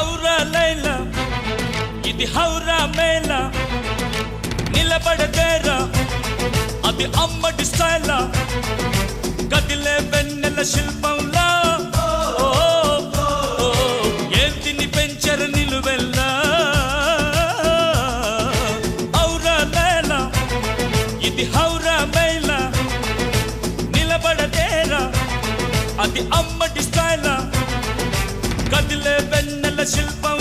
ఔరా లైలా ఇది హౌరా మేళా నిలబడదేరా అది అమ్మడి స్టైలా కదిలే వెన్నెల శిల్పంలా ఏంటిని పెంచరు నిలువెల్లా ఔరా లైలా ఇది హౌరా మేళా నిలబడదేరా అది అమ్మడి స్టైలా కదిలే వెన్నెల శిల్పం